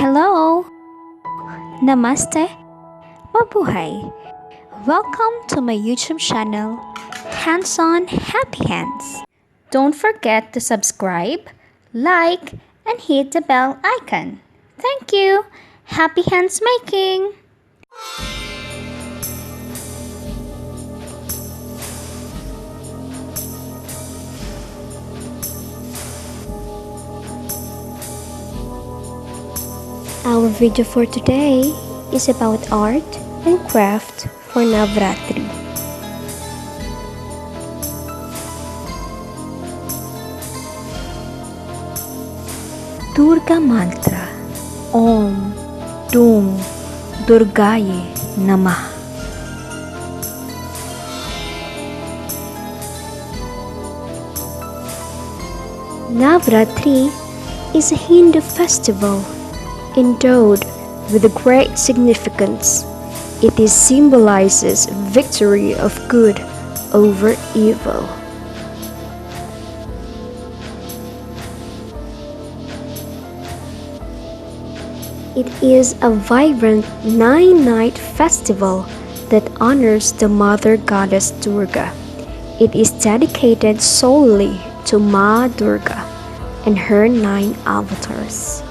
Hello! Namaste! Mabuhay! Welcome to my YouTube channel, Hands On Happy Hands. Don't forget to subscribe, like, and hit the bell icon. Thank you! Happy hands making! Our video for today is about art and craft for Navratri. Durga Mantra Om Dung Durgaye Namah. Navratri is a Hindu festival endowed with a great significance. It symbolizes victory of good over evil. It is a vibrant 9-night festival that honors the Mother Goddess Durga. It is dedicated solely to Maa Durga and her 9 avatars.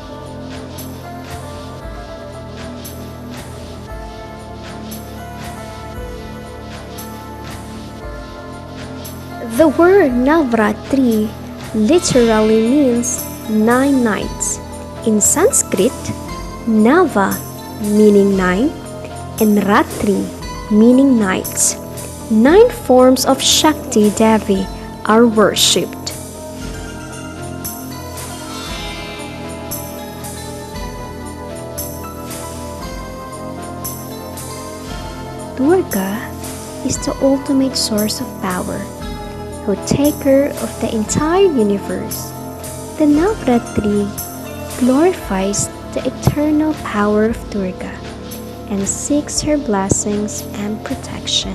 The word Navratri literally means 9 nights. In Sanskrit, Nava meaning 9 and Ratri meaning nights. 9 forms of Shakti Devi are worshipped. Durga is the ultimate source of power, who taker of the entire universe. The Navratri glorifies the eternal power of Durga and seeks her blessings and protection.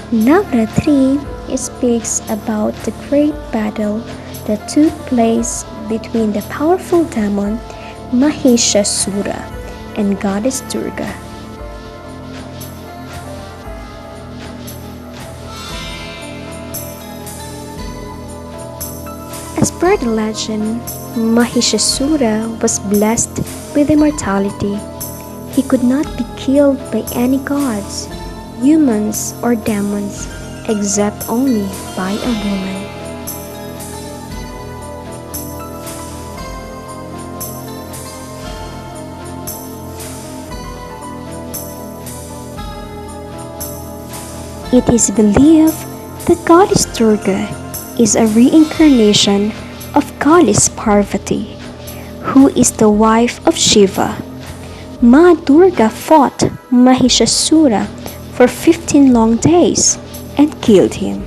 Navratri speaks about the great battle that took place between the powerful demon Mahishasura and Goddess Durga. As per the legend, Mahishasura was blessed with immortality. He could not be killed by any gods, humans, or demons, except only by a woman. It is believed that Goddess Durga is a reincarnation of Goddess Parvati, who is the wife of Shiva. Maa Durga fought Mahishasura for 15 long days and killed him.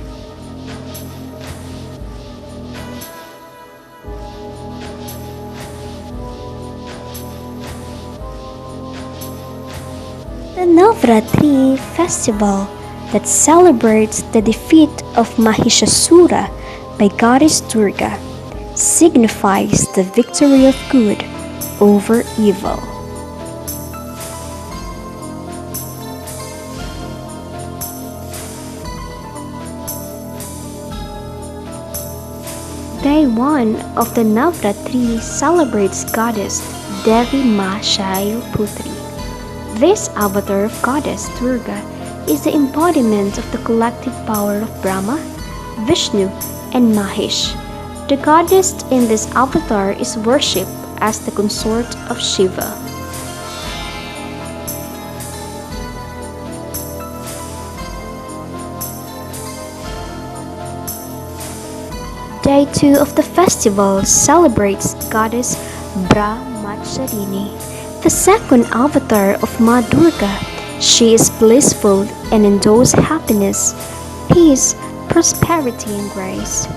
The Navratri festival that celebrates the defeat of Mahishasura by Goddess Durga signifies the victory of good over evil. Day 1 of the Navratri celebrates Goddess Devi Ma Putri. This avatar of Goddess Durga is the embodiment of the collective power of Brahma, Vishnu, and Mahesh. The goddess in this avatar is worshipped as the consort of Shiva. Day 2 of the festival celebrates Goddess Brahmacharini, the second avatar of Maa Durga. She is blissful and endows happiness, peace, prosperity, and grace.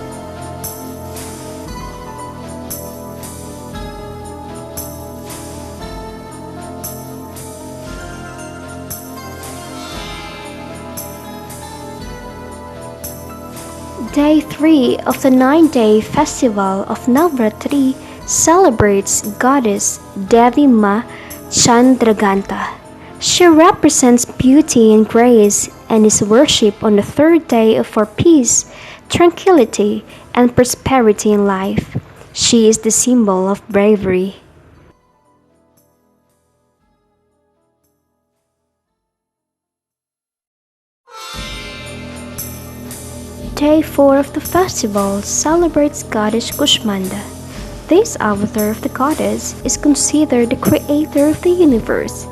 Day 3 of the 9-day festival of Navratri celebrates Goddess Devi Maa Chandraganta. She represents beauty and grace and is worshipped on the third day for peace, tranquility, and prosperity in life. She is the symbol of bravery. Day 4 of the festival celebrates Goddess Kushmanda. This avatar of the goddess is considered the creator of the universe.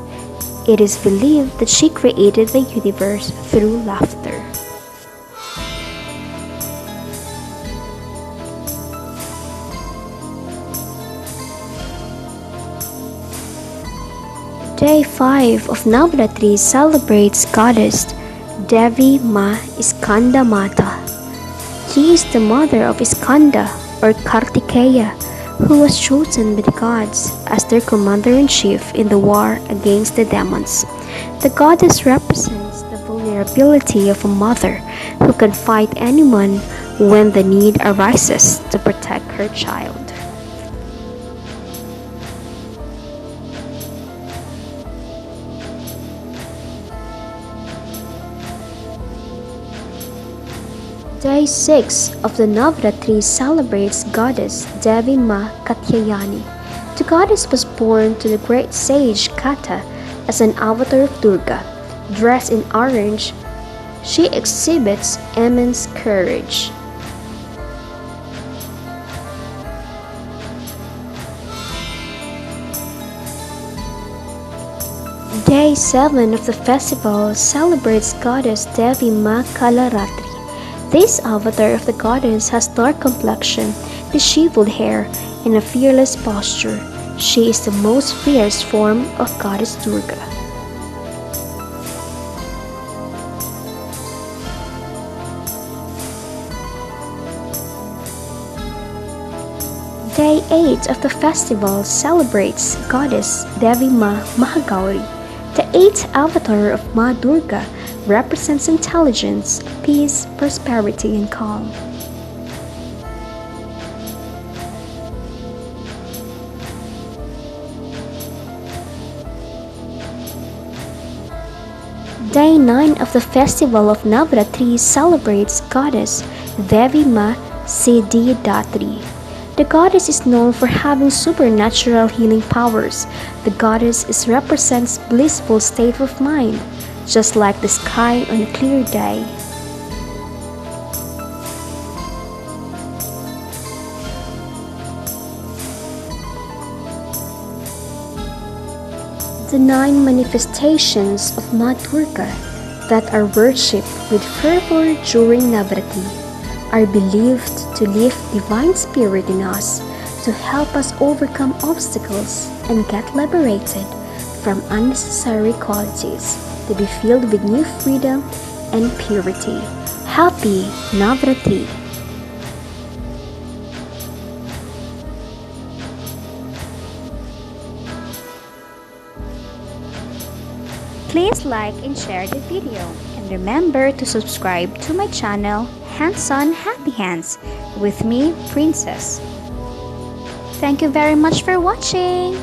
It is believed that she created the universe through laughter. Day 5 of Navratri celebrates Goddess Devi Maa Skanda Mata. She is the mother of Skanda or Kartikeya, who was chosen by the gods as their commander-in-chief in the war against the demons. The goddess represents the vulnerability of a mother who can fight anyone when the need arises to protect her child. Day 6 of the Navratri celebrates Goddess Devi Maa Katyayani. The goddess was born to the great sage Kata as an avatar of Durga. Dressed in orange, she exhibits immense courage. Day 7 of the festival celebrates Goddess Devi Maa Kalaratri. This avatar of the goddess has dark complexion, disheveled hair, and a fearless posture. She is the most fierce form of Goddess Durga. Day 8 of the festival celebrates Goddess Devi Maa Mahagauri. The eighth avatar of Maa Durga represents intelligence, peace, prosperity, and calm. Day 9 of the festival of Navratri celebrates Goddess Devi Maa Siddhidatri. The goddess is known for having supernatural healing powers. The goddess represents blissful state of mind, just like the sky on a clear day. The 9 manifestations of Maa Durga that are worshipped with fervor during Navratri are believed to lift divine spirit in us to help us overcome obstacles and get liberated from unnecessary qualities, to be filled with new freedom and purity. Happy Navratri! Please like and share the video, and remember to subscribe to my channel Hands on Happy Hands with me, Princess. Thank you very much for watching!